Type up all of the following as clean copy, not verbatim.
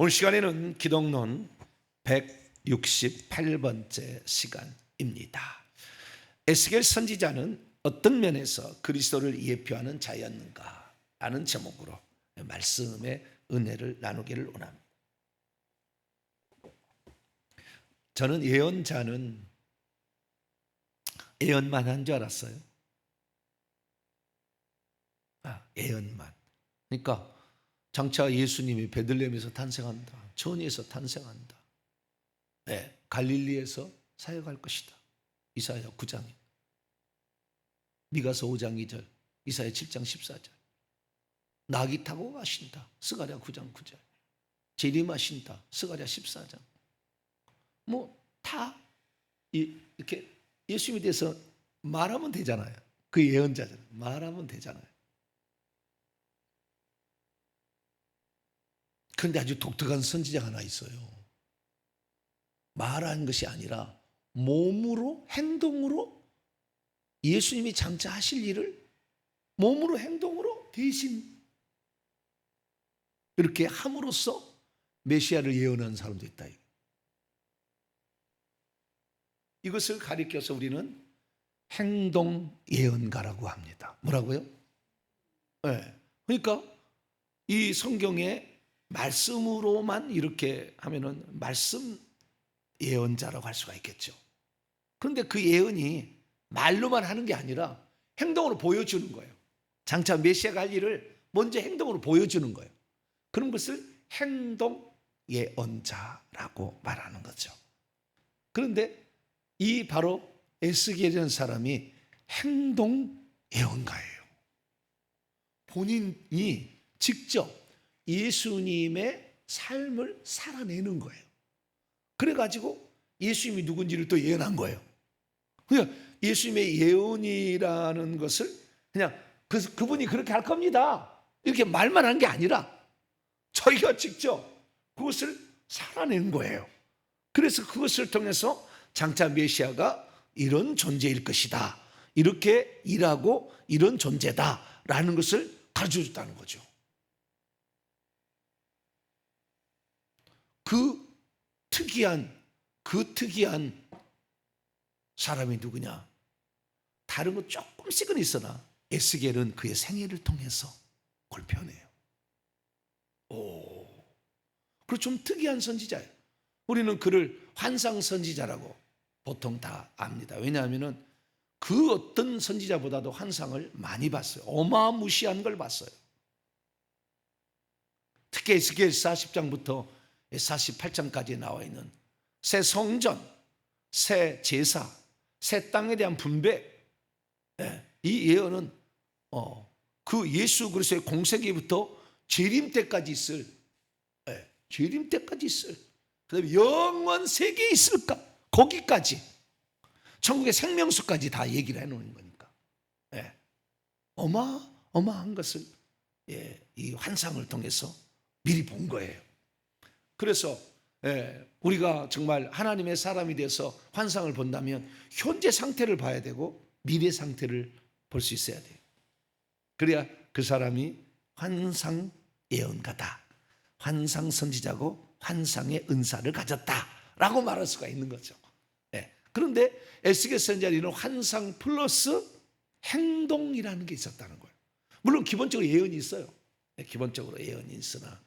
오늘 시간에는 기독론 168번째 시간입니다. 에스겔 선지자는 어떤 면에서 그리스도를 예표하는 자였는가 하는 제목으로 말씀의 은혜를 나누기를 원합니다. 저는 예언자는 예언만 한 줄 알았어요. 예언만. 그러니까 장차 예수님이 베들레헴에서 탄생한다, 전에서 탄생한다, 갈릴리에서 사역할 것이다. 이사야 9장, 미가서 5장 2절, 이사야 7장 14절. 낙이 타고 가신다, 스가랴 9장 9절. 재림하신다, 스가랴 14장. 다 이렇게 예수님에 대해서 말하면 되잖아요. 그 예언자잖아요. 말하면 되잖아요. 그런데 아주 독특한 선지자가 하나 있어요. 말하는 것이 아니라 몸으로, 행동으로 예수님이 장차 하실 일을 몸으로, 행동으로 대신 이렇게 함으로써 메시아를 예언하는 사람도 있다. 이것을 가리켜서 우리는 행동 예언가라고 합니다. 뭐라고요? 그러니까 이 성경에 말씀으로만 이렇게 하면은 말씀 예언자라고 할 수가 있겠죠. 그런데 그 예언이 말로만 하는 게 아니라 행동으로 보여주는 거예요. 장차 메시아가 할 일을 먼저 행동으로 보여주는 거예요. 그런 것을 행동 예언자라고 말하는 거죠. 그런데 이 바로 에스겔이라는 사람이 행동 예언가예요. 본인이 직접 예수님의 삶을 살아내는 거예요. 그래가지고 예수님이 누군지를 또 예언한 거예요. 그냥 예수님의 예언이라는 것을 그냥 그분이 그렇게 할 겁니다, 이렇게 말만 한 게 아니라 저희가 직접 그것을 살아낸 거예요. 그래서 그것을 통해서 장차 메시아가 이런 존재일 것이다, 이렇게 일하고 이런 존재다라는 것을 가르쳐줬다는 거죠. 그 특이한 사람이 누구냐? 다른 거 조금씩은 있으나 에스겔은 그의 생애를 통해서 그걸 표현해요. 그리고 좀 특이한 선지자예요. 우리는 그를 환상 선지자라고 보통 다 압니다. 왜냐하면 그 어떤 선지자보다도 환상을 많이 봤어요. 어마무시한 걸 봤어요. 특히 에스겔 40장부터 48장까지 나와 있는 새 성전, 새 제사, 새 땅에 대한 분배, 이 예언은 그 예수 그리스도의 공생애부터 재림 때까지 있을, 그다음에 영원 세계에 있을까, 거기까지 천국의 생명수까지 다 얘기를 해놓는 거니까 어마어마한 것을 이 환상을 통해서 미리 본 거예요. 그래서 우리가 정말 하나님의 사람이 돼서 환상을 본다면 현재 상태를 봐야 되고 미래 상태를 볼 수 있어야 돼요. 그래야 그 사람이 환상 예언가다, 환상 선지자고 환상의 은사를 가졌다라고 말할 수가 있는 거죠. 그런데 에스겔 선지자는 환상 플러스 행동이라는 게 있었다는 거예요. 물론 기본적으로 예언이 있어요. 기본적으로 예언이 있으나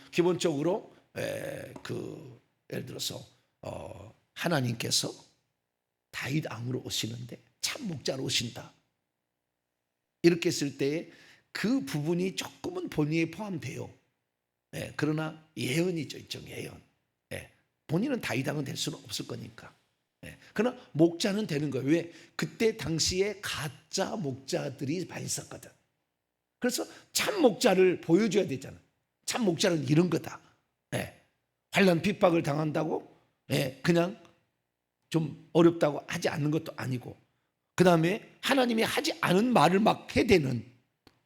기본적으로 예를 들어서 하나님께서 다윗 왕으로 오시는데 참 목자로 오신다, 이렇게 했을 때에 그 부분이 조금은 본인에 포함돼요. 그러나 예언이죠, 일종 예언. 본인은 다윗 왕은 될 수는 없을 거니까. 그러나 목자는 되는 거예요. 왜? 그때 당시에 가짜 목자들이 많이 있었거든. 그래서 참 목자를 보여줘야 되잖아. 참 목자는 이런 거다. 환난 핍박을 당한다고 그냥 좀 어렵다고 하지 않는 것도 아니고, 그 다음에 하나님이 하지 않은 말을 막 해대는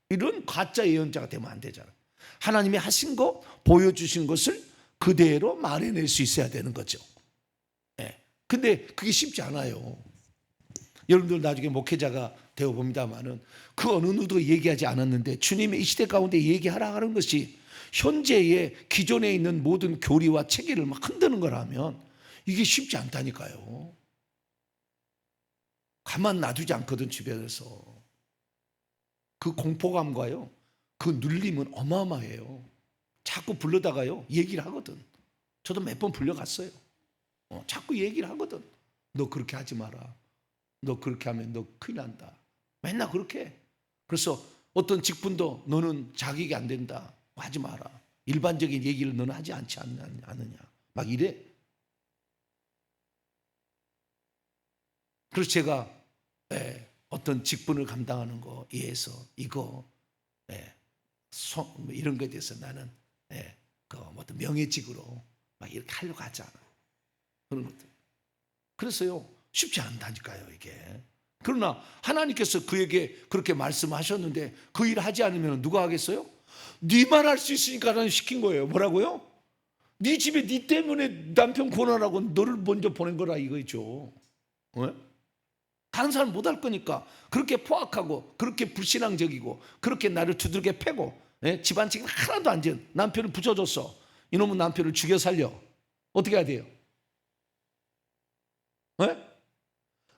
이런 가짜 예언자가 되면 안 되잖아. 하나님이 하신 거, 보여주신 것을 그대로 말해낼 수 있어야 되는 거죠. 근데 그게 쉽지 않아요. 여러분들 나중에 목회자가 되어봅니다마는 그 어느 누구도 얘기하지 않았는데 주님의 이 시대 가운데 얘기하라 하는 것이 현재의 기존에 있는 모든 교리와 체계를 막 흔드는 거라면 이게 쉽지 않다니까요. 가만 놔두지 않거든. 주변에서 그 공포감과요, 그 눌림은 어마어마해요. 자꾸 불러다가요 얘기를 하거든. 저도 몇 번 불려갔어요. 자꾸 얘기를 하거든. 너 그렇게 하지 마라. 너 그렇게 하면 너 큰일 난다. 맨날 그렇게 해. 그래서 어떤 직분도 너는 자격이 안 된다, 하지 마라. 일반적인 얘기를 너는 하지 않지 않느냐, 막 이래. 그래서 제가 어떤 직분을 감당하는 거에 의해서 이거 이런 거에 대해서 나는 그 어떤 명예직으로 막 이렇게 하려고 하잖아. 그런 것들. 그래서요 쉽지 않다니까요 이게. 그러나 하나님께서 그에게 그렇게 말씀하셨는데 그 일을 하지 않으면 누가 하겠어요? 네만 할 수 있으니까 나는 시킨 거예요. 뭐라고요? 네 집에 네 때문에 남편 고난하고 너를 먼저 보낸 거라 이거죠. 다른 사람 못 할 거니까 그렇게 포악하고 그렇게 불신앙적이고 그렇게 나를 두들겨 패고 집안 책임 하나도 안 진 남편을 붙여줬어. 이놈은 남편을 죽여 살려. 어떻게 해야 돼요?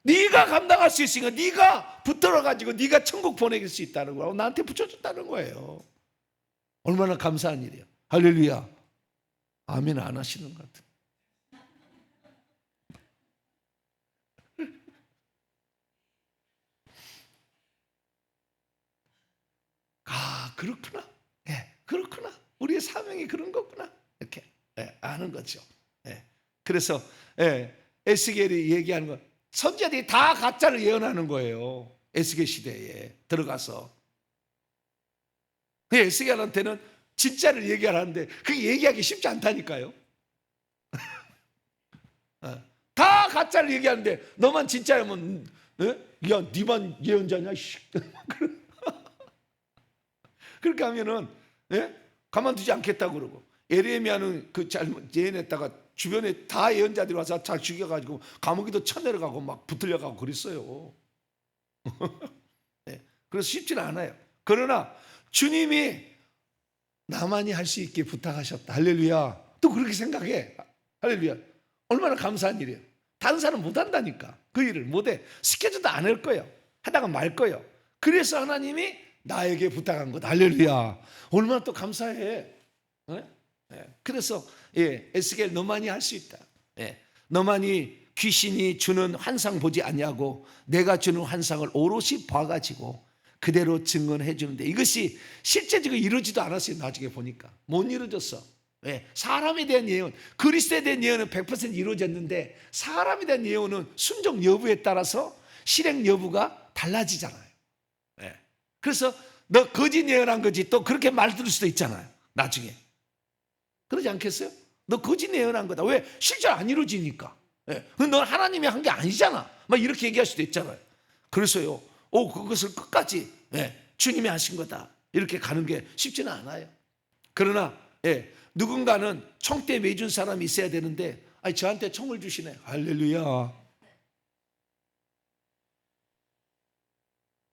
네가 감당할 수 있으니까 네가 붙들어가지고 네가 천국 보내길 수 있다는 거라고 나한테 붙여줬다는 거예요. 얼마나 감사한 일이에요. 할렐루야. 아멘 안 하시는 것 같아요. 아 그렇구나. 그렇구나. 우리의 사명이 그런 거구나. 이렇게 아는 거죠. 그래서 에스겔이 얘기하는 거, 선지자들이 다 가짜를 예언하는 거예요. 에스겔 시대에 들어가서 에스겔한테는 진짜를 얘기하는데 그게 얘기하기 쉽지 않다니까요. 다 가짜를 얘기하는데 너만 진짜라면 야 니만 예언자냐 그렇게 하면은 가만두지 않겠다고 그러고, 에레미야는 그 잘못 예언했다가 주변에 다 예언자들이 와서 잘 죽여가지고 감옥에도 쳐내려가고 막 붙들려가고 그랬어요. 그래서 쉽지는 않아요. 그러나 주님이 나만이 할 수 있게 부탁하셨다. 할렐루야. 또 그렇게 생각해. 할렐루야. 얼마나 감사한 일이에요. 다른 사람 못 한다니까. 그 일을 못해. 시켜줘도 안 할 거예요. 하다가 말 거예요. 그래서 하나님이 나에게 부탁한 것. 할렐루야. 얼마나 또 감사해. 그래서 에스겔 너만이 할 수 있다. 너만이 귀신이 주는 환상 보지 아니하고 내가 주는 환상을 오롯이 봐가지고 그대로 증언해 주는데 이것이 실제적으로 이루어지도 않았어요. 나중에 보니까 못 이루어졌어. 사람에 대한 예언, 그리스도에 대한 예언은 100% 이루어졌는데 사람에 대한 예언은 순종 여부에 따라서 실행 여부가 달라지잖아요. 그래서 너 거짓 예언한 거지 또 그렇게 말 들을 수도 있잖아요. 나중에 그러지 않겠어요? 너 거짓 예언한 거다. 왜? 실제로 안 이루어지니까. 넌 하나님이 한 게 아니잖아. 막 이렇게 얘기할 수도 있잖아요. 그래서요, 그것을 끝까지 주님이 하신 거다. 이렇게 가는 게 쉽지는 않아요. 그러나 누군가는 총대 매준 사람이 있어야 되는데 저한테 총을 주시네. 할렐루야.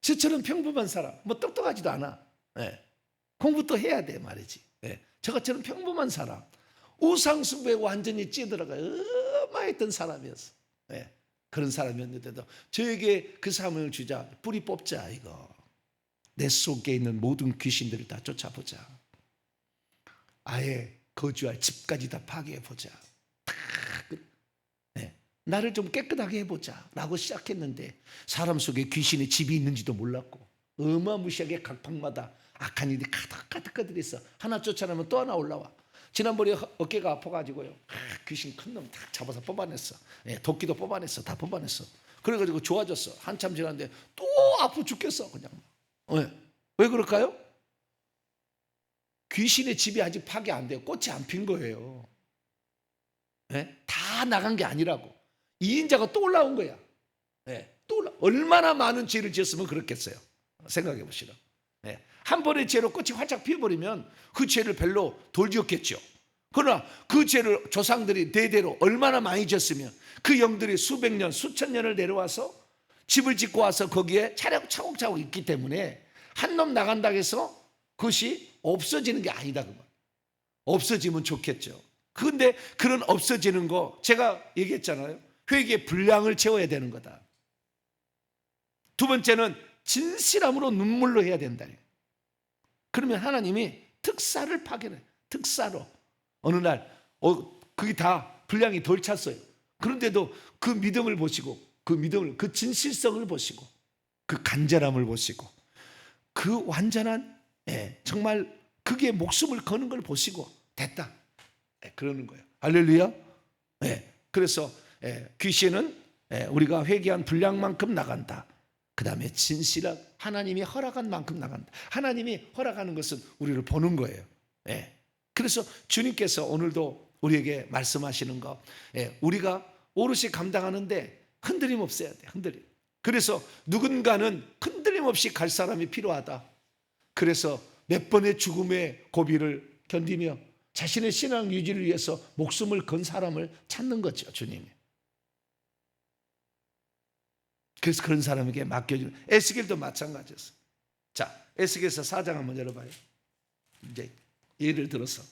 저처럼 평범한 사람, 뭐 똑똑하지도 않아. 공부도 해야 돼 말이지. 저처럼 평범한 사람, 우상숭배에 완전히 찌들어가 어마했던 사람이었어. 그런 사람이었는데도 저에게 그 사명을 주자. 뿌리 뽑자. 이거 내 속에 있는 모든 귀신들을 다 쫓아보자. 아예 거주할 집까지 다 파괴해보자. 나를 좀 깨끗하게 해보자 라고 시작했는데 사람 속에 귀신의 집이 있는지도 몰랐고 어마무시하게 각 방마다 악한 일이 가득가득 있어. 하나 쫓아내면 또 하나 올라와. 지난번에 어깨가 아파가지고요, 귀신 큰 놈 딱 잡아서 뽑아냈어. 도끼도 뽑아냈어. 다 뽑아냈어. 그래가지고 좋아졌어. 한참 지났는데 또 아파 죽겠어 그냥. 왜 그럴까요? 귀신의 집이 아직 파괴 안 돼요. 꽃이 안 핀 거예요. 다 나간 게 아니라고. 이인자가 또 올라온 거야. 또 얼마나 많은 죄를 지었으면 그렇겠어요. 생각해 보시라. 한 번의 죄로 꽃이 활짝 피어버리면 그 죄를 별로 덜 지었겠죠. 그러나 그 죄를 조상들이 대대로 얼마나 많이 지었으면 그 영들이 수백 년, 수천 년을 내려와서 집을 짓고 와서 거기에 차곡차곡 있기 때문에 한 놈 나간다고 해서 그것이 없어지는 게 아니다. 없어지면 좋겠죠. 그런데 그런 없어지는 거 제가 얘기했잖아요. 회개의 분량을 채워야 되는 거다. 두 번째는 진실함으로 눈물로 해야 된다. 그러면 하나님이 특사를 파견해. 특사로. 어느 날 그게 다 분량이 덜 찼어요. 그런데도 그 믿음을 보시고 그 진실성을 보시고 그 간절함을 보시고 그 완전한 정말 그게 목숨을 거는 걸 보시고 됐다. 그러는 거예요. 할렐루야. 그래서 귀신은 우리가 회개한 분량만큼 나간다. 그 다음에 진실한 하나님이 허락한 만큼 나간다. 하나님이 허락하는 것은 우리를 보는 거예요. 그래서 주님께서 오늘도 우리에게 말씀하시는 거, 우리가 오롯이 감당하는데 흔들림 없어야 돼. 흔들림. 그래서 누군가는 흔들림 없이 갈 사람이 필요하다. 그래서 몇 번의 죽음의 고비를 견디며 자신의 신앙 유지를 위해서 목숨을 건 사람을 찾는 거죠, 주님이. 그래서 그런 사람에게 맡겨주는, 에스겔도 마찬가지였어요. 자, 에스겔서 4장 한번 열어봐요. 이제 예를 들어서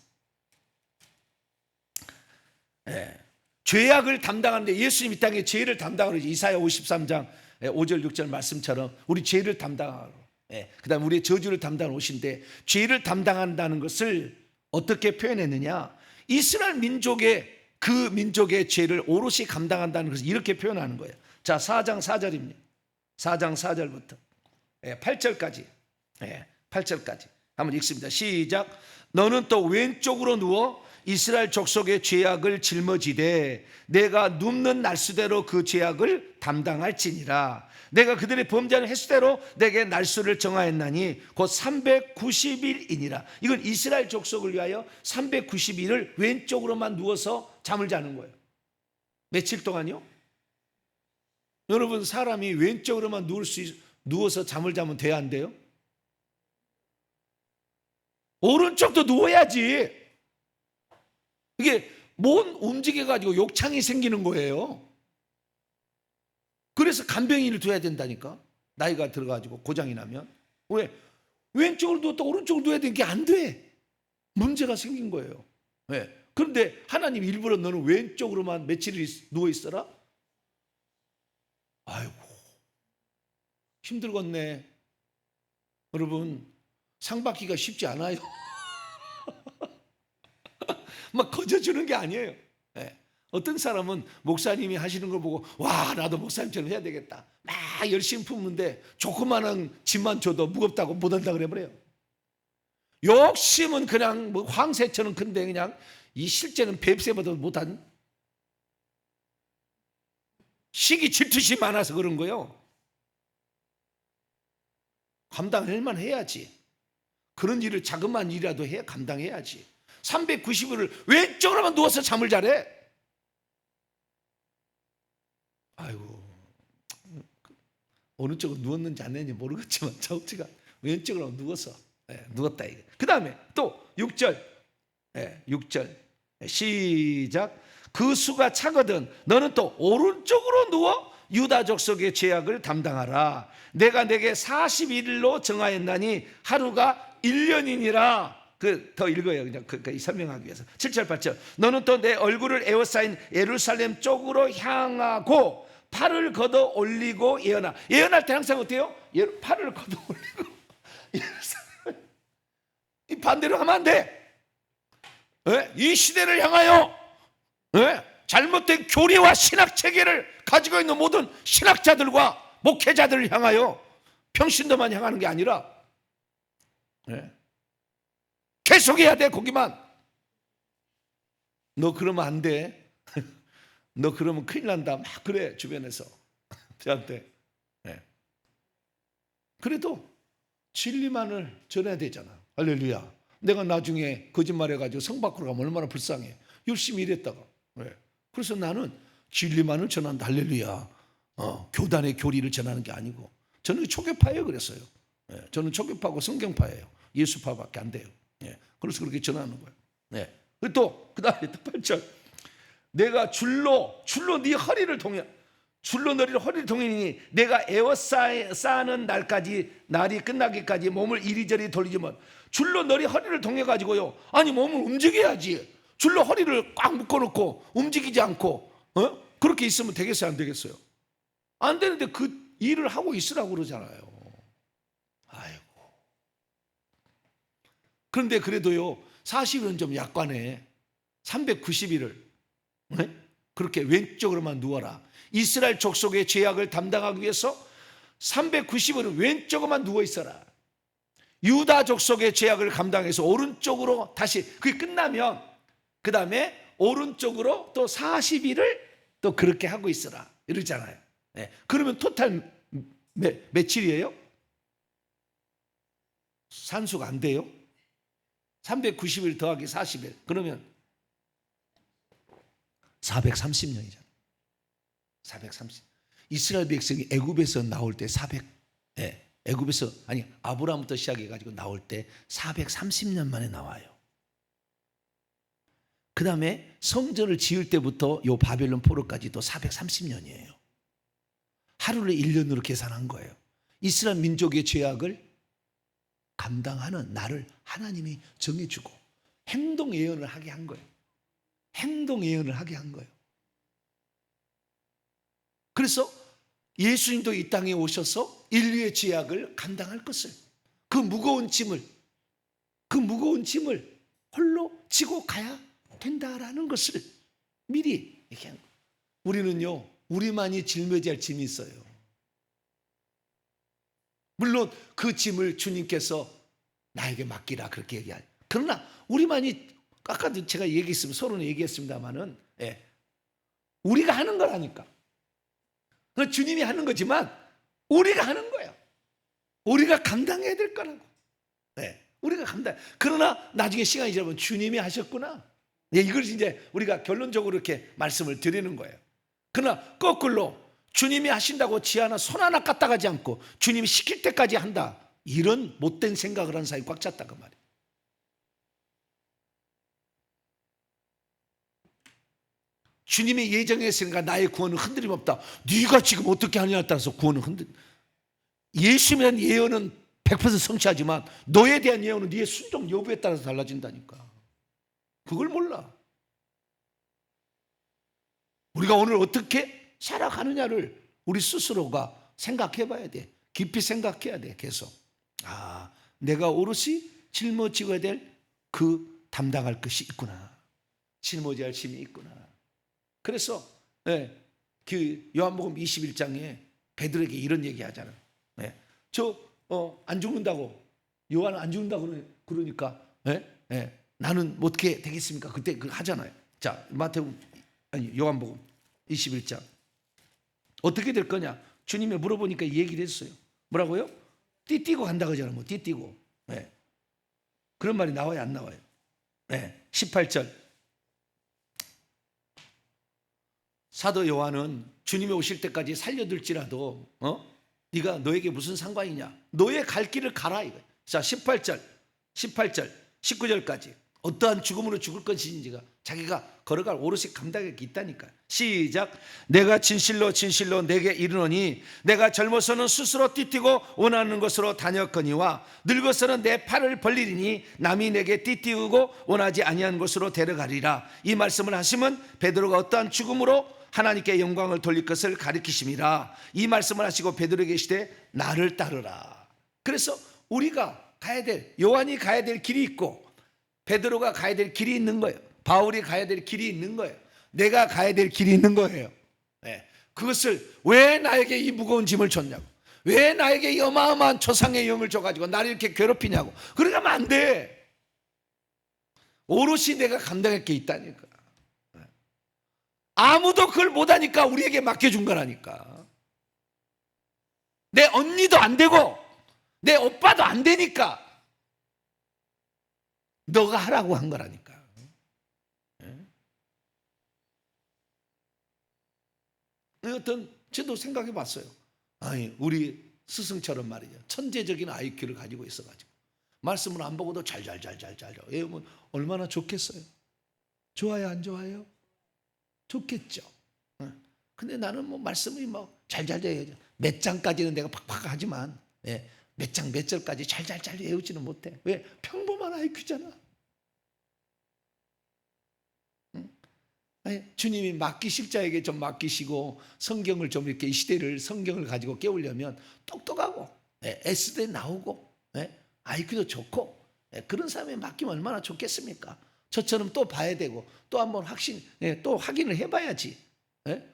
죄악을 담당하는데 예수님 이 땅에 죄를 담당하러 이사야 53장 5절 6절 말씀처럼 우리 죄를 담당하러, 그 다음에 우리의 저주를 담당하러 오신데, 죄를 담당한다는 것을 어떻게 표현했느냐, 이스라엘 민족의 그 민족의 죄를 오롯이 감당한다는 것을 이렇게 표현하는 거예요. 자, 4장 4절입니다. 4장 4절부터 8절까지 8절까지 한번 읽습니다. 시작. 너는 또 왼쪽으로 누워 이스라엘 족속의 죄악을 짊어지되 내가 눕는 날수대로 그 죄악을 담당할지니라. 내가 그들의 범죄하는 횟수대로 내게 날수를 정하였나니 곧 390일이니라. 이건 이스라엘 족속을 위하여 390일을 왼쪽으로만 누워서 잠을 자는 거예요. 며칠 동안요? 여러분, 사람이 왼쪽으로만 누워서 잠을 자면 돼야 안 돼요? 오른쪽도 누워야지. 이게 몸 움직여가지고 욕창이 생기는 거예요. 그래서 간병인을 둬야 된다니까. 나이가 들어가지고 고장이 나면. 왜? 왼쪽으로 누웠다 오른쪽으로 누워야 되는 게 안 돼. 문제가 생긴 거예요. 그런데 하나님 일부러 너는 왼쪽으로만 며칠 누워 있어라? 아이고, 힘들겠네. 여러분, 상 받기가 쉽지 않아요. 막 거저주는 게 아니에요. 어떤 사람은 목사님이 하시는 걸 보고 와, 나도 목사님처럼 해야 되겠다. 막 열심히 품는데 조그마한 짐만 줘도 무겁다고 못 한다 그래버려요. 욕심은 그냥 뭐 황새처럼 큰데 그냥 이 실제는 뱁새보다 못한, 시기 질투심이 많아서 그런 거예요. 감당할 만 해야지. 그런 일을 자그마한 일이라도 해 감당해야지. 390일을 왼쪽으로만 누워서 잠을 자래. 아이고, 어느 쪽으로 누웠는지 안 했는지 모르겠지만 저가 왼쪽으로 누워서 누웠다. 그 다음에 또 6절 6절 시작. 그 수가 차거든 너는 또 오른쪽으로 누워 유다 족속의 죄악을 담당하라. 내가 내게 41일로 정하였나니 하루가 1년이니라. 더 읽어요. 그냥 설명하기 위해서. 7절 8절. 너는 또 내 얼굴을 에워싸인 예루살렘 쪽으로 향하고 팔을 걷어 올리고 예언하. 예언할 때 항상 어때요? 팔을 걷어 올리고 이 반대로 하면 안 돼. 이 시대를 향하여 잘못된 교리와 신학 체계를 가지고 있는 모든 신학자들과 목회자들을 향하여 평신도만 향하는 게 아니라 계속해야 돼. 거기만. 너 그러면 안 돼. 너 그러면 큰일 난다. 막 그래 주변에서 저한테. 그래도 진리만을 전해야 되잖아. 할렐루야. 내가 나중에 거짓말해가지고 성 밖으로 가면 얼마나 불쌍해. 열심히 일했다가. 그래서 나는 진리만을 전한다. 할렐루야. 교단의 교리를 전하는 게 아니고. 저는 초교파예요. 그랬어요. 저는 초교파고 성경파예요. 예수파밖에 안 돼요. 그래서 그렇게 전하는 거예요. 또 그 다음에 8절. 내가 줄로 네 허리를 동여. 줄로 너희를 허리를 동이니 내가 에워싸는 날이 끝나기까지 몸을 이리저리 돌리지만 줄로 너희 허리를 동여가지고요. 아니 몸을 움직여야지. 줄로 허리를 꽉 묶어놓고 움직이지 않고 그렇게 있으면 되겠어요? 안 되겠어요? 안 되는데 그 일을 하고 있으라고 그러잖아요. 아이고. 그런데 그래도요 40일은 좀 약관에 390일을 그렇게 왼쪽으로만 누워라. 이스라엘 족속의 죄악을 담당하기 위해서 390일은 왼쪽으로만 누워 있어라. 유다 족속의 죄악을 감당해서 오른쪽으로 다시 그게 끝나면 그 다음에 오른쪽으로 또 40일을 또 그렇게 하고 있어라 이러잖아요. 네. 그러면 토탈 며칠이에요? 산수가 안 돼요? 390일 더하기 40일 그러면 430년이잖아요. 430. 이스라엘 백성이 애굽에서 나올 때 애굽에서 아브라함부터 시작해 가지고 나올 때 430년 만에 나와요. 그 다음에 성전을 지을 때부터 요 바벨론 포로까지도 430년이에요. 하루를 1년으로 계산한 거예요. 이스라엘 민족의 죄악을 감당하는 날을 하나님이 정해주고 행동 예언을 하게 한 거예요. 행동 예언을 하게 한 거예요. 그래서 예수님도 이 땅에 오셔서 인류의 죄악을 감당할 것을 그 무거운 짐을 홀로 지고 가야 된다라는 것을 미리 얘기한 거예요. 우리는요 우리만이 짊어질 짐이 있어요. 물론 그 짐을 주님께서 나에게 맡기라 그렇게 얘기하죠. 그러나 우리만이 아까도 제가 얘기했습니다. 서로는 얘기했습니다만은 우리가 하는 거라니까. 주님이 하는 거지만 우리가 하는 거예요. 우리가 감당해야 될 거라고. 우리가 감당. 그러나 나중에 시간이 지나면 주님이 하셨구나. 이걸 이제 우리가 결론적으로 이렇게 말씀을 드리는 거예요. 그러나 거꾸로 주님이 하신다고 지 하나 손 하나 까딱하지 않고 주님이 시킬 때까지 한다. 이런 못된 생각을 하는 사람이 꽉 찼다 그 말이에요. 주님이 예정했으니까 나의 구원은 흔들림 없다. 네가 지금 어떻게 하느냐에 따라서 구원은 예수에 대한 예언은 100% 성취하지만 너에 대한 예언은 네의 순종 여부에 따라서 달라진다니까. 그걸 몰라. 우리가 오늘 어떻게 살아가느냐를 우리 스스로가 생각해 봐야 돼. 깊이 생각해야 돼. 계속. 내가 오롯이 짊어지어야 될 그 담당할 것이 있구나. 짊어져야 할 짐이 있구나. 그래서 그 요한복음 21장에 베드로에게 이런 얘기 하잖아요. 안 죽는다고 요한 안 죽는다고 그러니까 나는 어떻게 되겠습니까? 그때 그 하잖아요. 자, 요한복음 21장 어떻게 될 거냐? 주님이 물어보니까 얘기를 했어요. 뭐라고요? 띠띠고 간다 그러잖아요. 뭐 띠띠고. 그런 말이 나와요, 안 나와요? 18절. 사도 요한은 주님이 오실 때까지 살려둘지라도 네가 너에게 무슨 상관이냐? 너의 갈 길을 가라 이거예요. 자, 18절, 19절까지 어떠한 죽음으로 죽을 것인지가 자기가 걸어갈 오롯이 감당할 게 있다니까요. 시작. 내가 진실로 내게 이르노니 내가 젊어서는 스스로 띠띠고 원하는 곳으로 다녔거니와 늙어서는 내 팔을 벌리리니 남이 내게 띠띠우고 원하지 아니한 곳으로 데려가리라. 이 말씀을 하시면 베드로가 어떠한 죽음으로 하나님께 영광을 돌릴 것을 가리키심이라. 이 말씀을 하시고 베드로에게 이르시되 나를 따르라. 그래서 우리가 가야 될, 요한이 가야 될 길이 있고 베드로가 가야 될 길이 있는 거예요. 바울이 가야 될 길이 있는 거예요. 내가 가야 될 길이 있는 거예요. 그것을 왜 나에게 이 무거운 짐을 줬냐고, 왜 나에게 이 어마어마한 조상의 영을 줘가지고 나를 이렇게 괴롭히냐고. 그러게 하면 안 돼. 오롯이 내가 감당할 게 있다니까. 아무도 그걸 못하니까 우리에게 맡겨준 거라니까. 내 언니도 안 되고 내 오빠도 안 되니까 너가 하라고 한 거라니까. 어떤 저도 생각해 봤어요. 우리 스승처럼 말이죠. 천재적인 IQ를 가지고 있어가지고 말씀을 안 보고도 잘 외우면 얼마나 좋겠어요. 좋아요, 안 좋아요? 좋겠죠. 근데 나는 뭐 말씀이 뭐 잘잘 돼야죠. 몇 장까지는 내가 팍팍 하지만 몇 장 몇 절까지 잘잘잘 외우지는 못해. 왜? 평범한 IQ잖아. 아니, 주님이 맡기실 자에게 좀 맡기시고 성경을 좀 이렇게 이 시대를 성경을 가지고 깨우려면 똑똑하고 S대 나오고 IQ도 좋고 그런 사람에 맡기면 얼마나 좋겠습니까? 저처럼 또 봐야 되고 또 한번 또 확인을 해봐야지.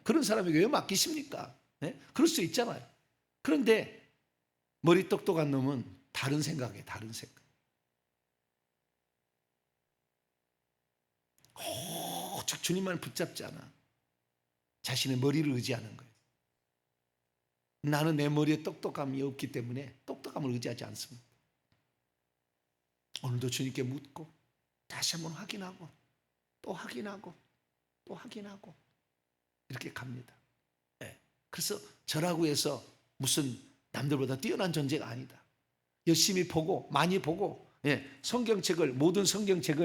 그런 사람에게 왜 맡기십니까? 그럴 수 있잖아요. 그런데 머리 똑똑한 놈은 다른 생각에 다른 생각. 오직 주님만 붙잡지 않아. 자신의 머리를 의지하는 거예요. 나는 내 머리에 똑똑함이 없기 때문에 똑똑함을 의지하지 않습니다. 오늘도 주님께 묻고 다시 한번 확인하고 또 확인하고 또 확인하고 이렇게 갑니다. 그래서 저라고 해서 무슨 남들보다 뛰어난 존재가 아니다. 열심히 보고 많이 보고 성경책을 모든 성경책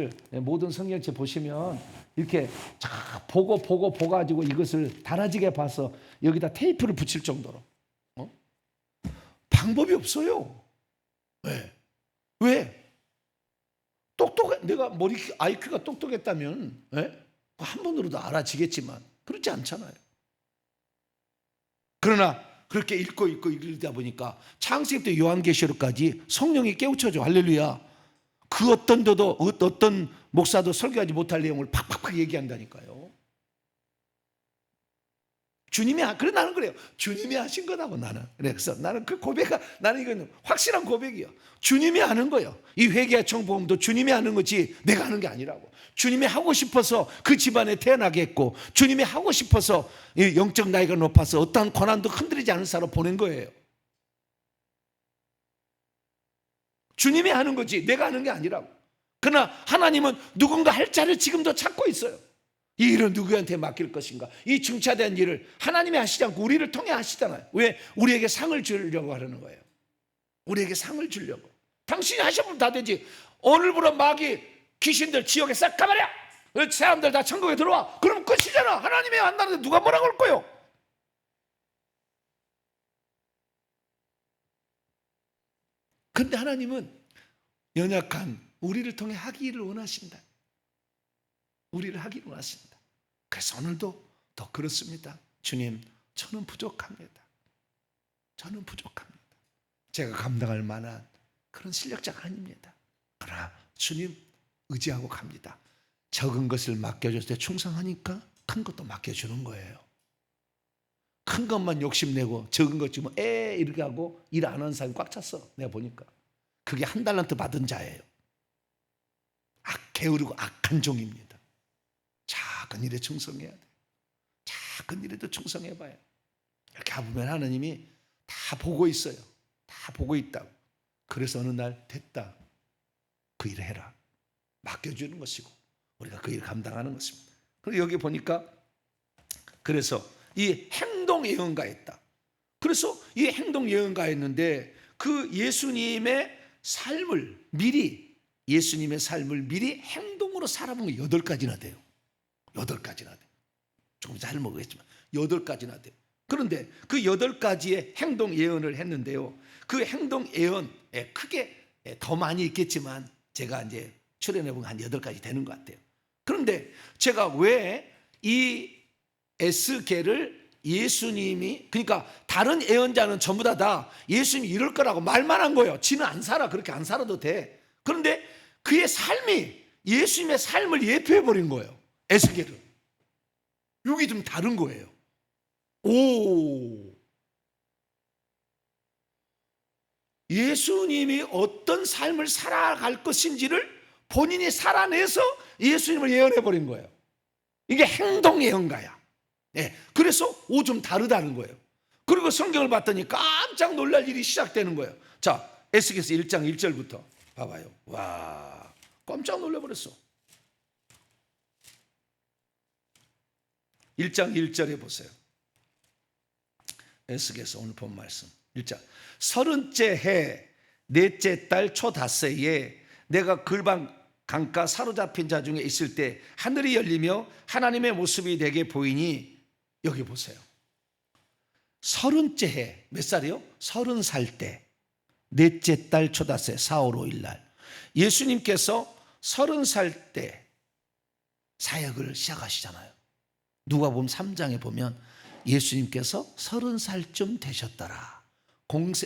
보시면 이렇게 쫙 보고 가지고 이것을 달아지게 봐서 여기다 테이프를 붙일 정도로 방법이 없어요. 왜? 내가 머리 IQ가 똑똑했다면 한 번으로도 알아지겠지만 그렇지 않잖아요. 그러나 그렇게 읽고 이러다 보니까 창세기 때 요한계시록까지 성령이 깨우쳐줘. 할렐루야. 그 어떤 목사도 설교하지 못할 내용을 팍팍팍 얘기한다니까요. 그래 나는 그래요. 주님이 하신 거라고 나는. 그래서 나는 그 나는 이건 확실한 고백이요. 주님이 하는 거예요. 이 회개하청 보험도 주님이 하는 거지 내가 하는 게 아니라고. 주님이 하고 싶어서 그 집안에 태어나게 했고 주님이 하고 싶어서 영적 나이가 높아서 어떠한 고난도 흔들리지 않은 사람 보낸 거예요. 주님이 하는 거지 내가 하는 게 아니라고. 그러나 하나님은 누군가 할 자를 지금도 찾고 있어요. 이 일을 누구한테 맡길 것인가? 이 중차대한 일을 하나님이 하시지 않고 우리를 통해 하시잖아요. 왜? 우리에게 상을 주려고 하는 거예요. 우리에게 상을 주려고. 당신이 하시면 다 되지. 오늘부로 마귀 귀신들 지옥에 싹 가버려. 사람들 다 천국에 들어와. 그럼 끝이잖아. 하나님이 한다는데 누가 뭐라고 할 거요? 그런데 하나님은 연약한 우리를 통해 하기를 원하신다. 우리를 하기를 원하신다. 그래서 오늘도 더 그렇습니다. 주님, 저는 부족합니다. 저는 부족합니다. 제가 감당할 만한 그런 실력자가 아닙니다. 그러나 주님 의지하고 갑니다. 적은 것을 맡겨줬을 때 충성하니까 큰 것도 맡겨주는 거예요. 큰 것만 욕심내고 적은 것 주면 이렇게 하고 일 안 하는 사람이 꽉 찼어. 내가 보니까 그게 한 달란트 받은 자예요. 게으르고 악한 종입니다. 작은 일에 충성해야 돼. 작은 일에도 충성해봐요. 이렇게 해보면 하나님이 다 보고 있어요. 다 보고 있다고. 그래서 어느 날 됐다. 그 일을 해라. 맡겨주는 것이고 우리가 그 일을 감당하는 것입니다. 그리고 여기 보니까 그래서 이 행동 예언가했다. 그래서 이 행동 예언가했는데 그 예수님의 삶을 미리 행동으로 살아본 게 8가지나 돼요. 8가지나 돼. 조금 잘 먹겠지만 8가지나 돼. 그런데 그 8가지의 행동 예언을 했는데요. 그 행동 예언에 크게 더 많이 있겠지만 제가 이제 출연해 보면 한 8가지 되는 것 같아요. 그런데 제가 왜 이 에스겔을 예수님이 그러니까 다른 예언자는 전부 다 예수님이 이럴 거라고 말만 한 거예요. 지는 안 살아. 그렇게 안 살아도 돼. 그런데 그의 삶이 예수님의 삶을 예표해 버린 거예요. 에스겔은. 여기 좀 다른 거예요. 예수님이 어떤 삶을 살아갈 것인지를 본인이 살아내서 예수님을 예언해 버린 거예요. 이게 행동 예언가야. 그래서 좀 다르다는 거예요. 그리고 성경을 봤더니 깜짝 놀랄 일이 시작되는 거예요. 자, 에스겔서 1장 1절부터 봐봐요. 와, 깜짝 놀라버렸어. 1장 1절에 보세요. 에스겔서 오늘 본 말씀 1장 30째 해 넷째 달 초닷새에 내가 글방 강가 사로잡힌 자 중에 있을 때 하늘이 열리며 하나님의 모습이 내게 보이니 여기 보세요. 30째 해, 몇 살이요? 30살 때, 넷째 달 초닷새 4월 5일 날 예수님께서 30살 때 사역을 시작하시잖아요. 누가복음 3장에 보면 예수님께서 30살쯤 되셨더라.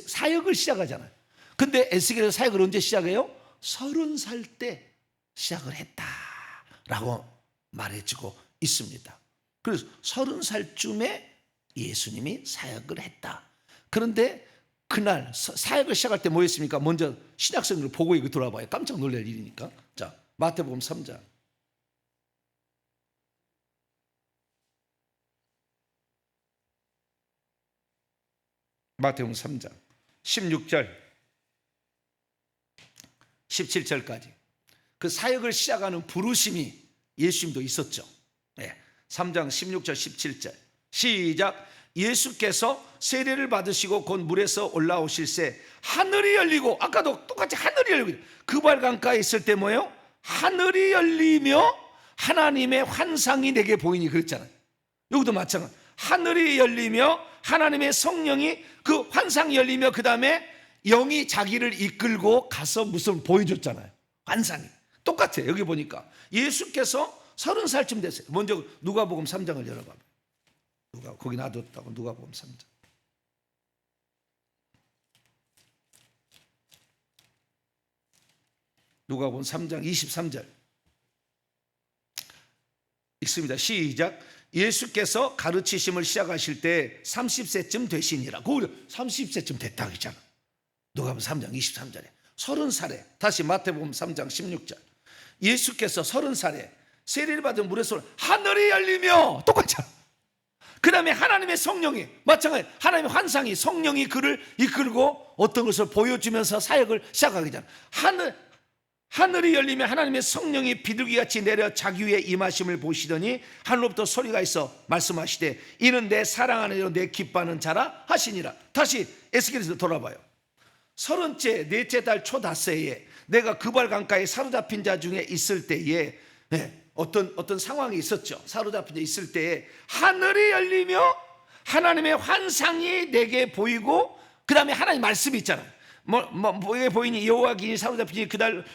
사역을 시작하잖아요. 근데 에스겔에서 사역을 언제 시작해요? 30살 때 시작을 했다라고 말해주고 있습니다. 그래서 30살쯤에 예수님이 사역을 했다. 그런데 그날 사역을 시작할 때 뭐 했습니까? 먼저 신약성경을 보고 이거 돌아봐요. 깜짝 놀랄 일이니까. 자, 마태복음 3장. 마태복음 3장 16절 17절까지 그 사역을 시작하는 부르심이 예수님도 있었죠. 네. 3장 16절 17절 시작. 예수께서 세례를 받으시고 곧 물에서 올라오실새 하늘이 열리고, 아까도 똑같이 하늘이 열리고, 그발 강가에 있을 때 뭐예요? 하늘이 열리며 하나님의 환상이 내게 보이니 그랬잖아요. 여기도 마찬가지. 하늘이 열리며 하나님의 성령이, 그 환상이 열리며 그 다음에 영이 자기를 이끌고 가서 무슨 보여줬잖아요. 환상이 똑같아요. 여기 보니까 예수께서 30살쯤 됐어요. 먼저 누가복음 3장을 열어봐. 거기 놔뒀다고. 누가복음 3장. 누가복음 3장 23절 읽습니다. 시작. 예수께서 가르치심을 시작하실 때 30세쯤 되시니라. 거기 30세쯤 됐다 그랬잖아. 누가복음 3장 23절에 30살에, 다시 마태복음 3장 16절 예수께서 30살에 세례를 받은 물에서 하늘이 열리며, 똑같잖아. 그 다음에 하나님의 성령이, 마찬가지 하나님의 환상이, 성령이 그를 이끌고 어떤 것을 보여주면서 사역을 시작하게 되잖아. 하늘이 열리며 하나님의 성령이 비둘기같이 내려 자기 위에 임하심을 보시더니 하늘로부터 소리가 있어 말씀하시되 이는 내 사랑하는 내 기뻐하는 자라 하시니라. 다시 에스겔에서 돌아봐요. 30째 넷째 달 초닷새에 내가 그발 강가에 사로잡힌 자 중에 있을 때에, 어떤 상황이 있었죠. 사로잡힌 자 있을 때에 하늘이 열리며 하나님의 환상이 내게 보이고, 그 다음에 하나님 말씀이 있잖아요. 뭐에 보이니 여호와 기니 사로잡히니 그달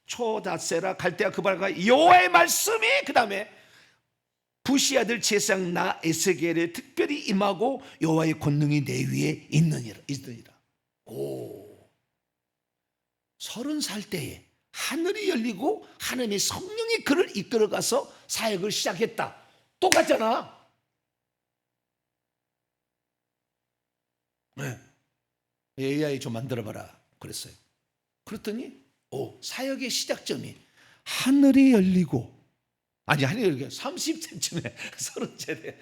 초닷새라 갈대아 그발가 여호와의 말씀이, 그 다음에 부시 아들 제사장 나 에스겔에 특별히 임하고 여호와의 권능이 내 위에 있느니라. 오, 30살 때에 하늘이 열리고 하나님의 성령이 그를 이끌어가서 사역을 시작했다. 똑같잖아. 네. AI 좀 만들어봐라 그랬어요. 그랬더니 사역의 시작점이 하늘이 열리고, 아니 하늘이 열리고 30세쯤에 30세대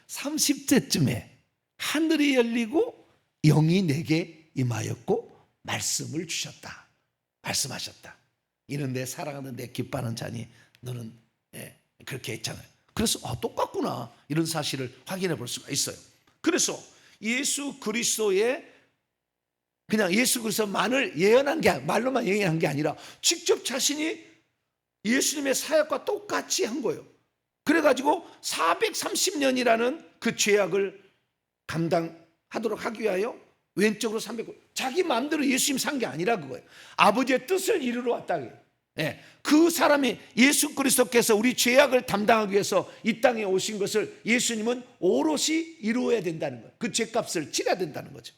30세쯤에 하늘이 열리고 영이 내게 임하였고 말씀을 주셨다. 말씀하셨다. 이는 내 사랑하는 내 기뻐하는 자니 너는, 그렇게 했잖아요. 그래서 똑같구나 이런 사실을 확인해 볼 수가 있어요. 그래서 예수 그리스도의, 그냥 예수 그리스도만을 예언한 게, 말로만 예언한 게 아니라 직접 자신이 예수님의 사역과 똑같이 한 거예요. 그래가지고 430년이라는 그 죄악을 감당하도록 하기 위하여 왼쪽으로 300, 자기 마음대로 예수님 산 게 아니라 그거예요. 아버지의 뜻을 이루러 왔다. 그 사람이, 예수 그리스도께서 우리 죄악을 담당하기 위해서 이 땅에 오신 것을 예수님은 오롯이 이루어야 된다는 거예요. 그 죄값을 치러야 된다는 거죠.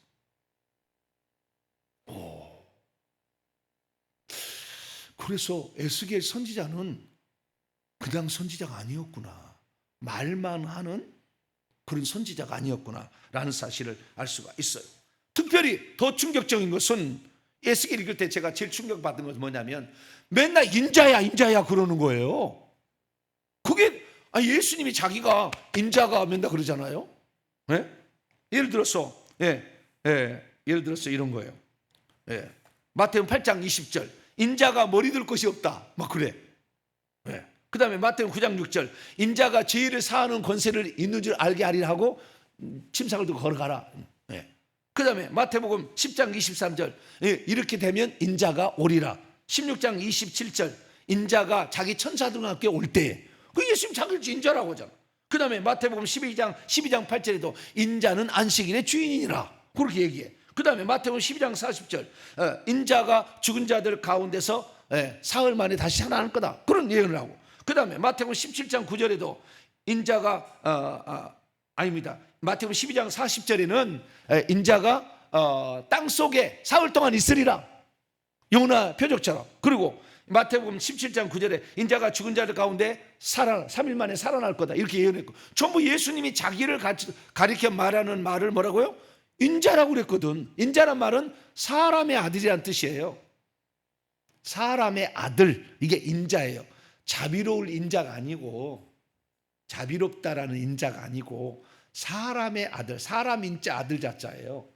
그래서 에스겔 선지자는 그냥 선지자가 아니었구나, 말만 하는 그런 선지자가 아니었구나 라는 사실을 알 수가 있어요. 특별히 더 충격적인 것은 에스겔 읽을 때 제가 제일 충격받은 것은 뭐냐면 맨날 인자야 그러는 거예요. 그게 예수님이 자기가 인자가 맨날 그러잖아요. 예를 들어서 이런 거예요. 마태복음 8장 20절 인자가 머리 들 것이 없다 막 그래. 그 다음에 마태복음 9장 6절 인자가 죄를 사하는 권세를 있는 줄 알게 하리라 하고 침상을 들고 걸어가라. 그 다음에 마태복음 10장 23절 이렇게 되면 인자가 오리라. 16장 27절 인자가 자기 천사들과 함께 올 때에, 그 예수님 자기를 인자라고 하잖아. 그 다음에 마태복음 12장 8절에도 인자는 안식일의 주인이니라 그렇게 얘기해. 그 다음에 마태복음 12장 40절 인자가 죽은 자들 가운데서 사흘 만에 다시 살아날 거다 그런 예언을 하고, 그 다음에 마태복음 17장 9절에도 인자가 아닙니다. 마태복음 12장 40절에는 인자가 땅 속에 사흘 동안 있으리라, 요나 표적처럼. 그리고 마태복음 17장 9절에 인자가 죽은 자들 가운데 3일 만에 살아날 거다 이렇게 예언했고, 전부 예수님이 자기를 가리켜 말하는 말을 뭐라고요? 인자라고 그랬거든. 인자란 말은 사람의 아들이란 뜻이에요. 사람의 아들, 이게 인자예요. 자비로울 인자가 아니고, 자비롭다라는 인자가 아니고 사람의 아들, 사람 인자 아들 자자예요.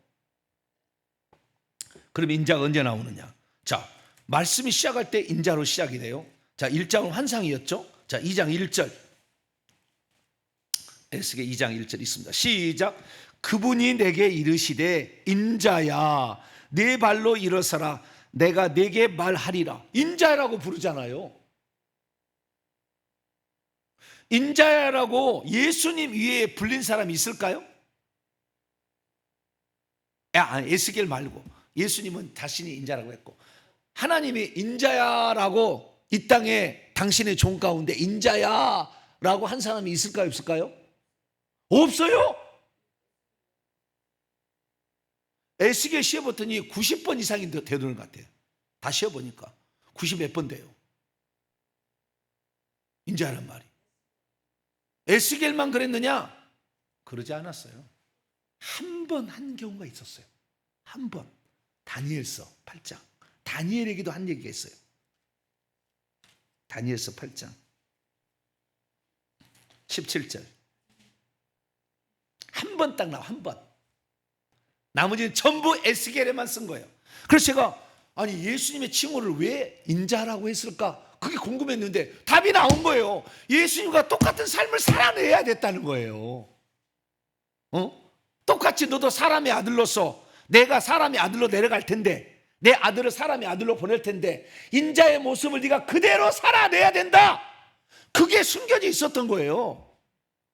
그럼 인자가 언제 나오느냐? 자, 말씀이 시작할 때 인자로 시작이 돼요. 자, 1장은 환상이었죠. 자, 2장 1절 에스겔 2장 1절 있습니다. 시작. 그분이 내게 이르시되 인자야 내 발로 일어서라 내가 내게 말하리라. 인자라고 부르잖아요. 인자야라고 예수님 위에 불린 사람이 있을까요? 에스겔 말고 예수님은 자신이 인자라고 했고, 하나님이 인자야라고 이 땅에 당신의 종 가운데 인자야라고 한 사람이 있을까요? 없을까요? 없어요. 에스겔 시험했더니 90번 이상이 되는 것 같아요. 다 시험보니까 90 몇 번 돼요. 인자라는 말이. 에스겔만 그랬느냐? 그러지 않았어요. 한 번 한 경우가 있었어요. 한 번. 다니엘서 8장. 다니엘에게도 한 얘기가 있어요. 다니엘서 8장 17절. 한 번 딱 나와, 한 번. 나머지는 전부 에스겔에만 쓴 거예요. 그래서 제가 아니 예수님의 칭호를 왜 인자라고 했을까? 그게 궁금했는데 답이 나온 거예요. 예수님과 똑같은 삶을 살아내야 됐다는 거예요. 똑같이 너도 사람의 아들로서, 내가 사람의 아들로 내려갈 텐데, 내 아들을 사람의 아들로 보낼 텐데 인자의 모습을 네가 그대로 살아내야 된다. 그게 숨겨져 있었던 거예요.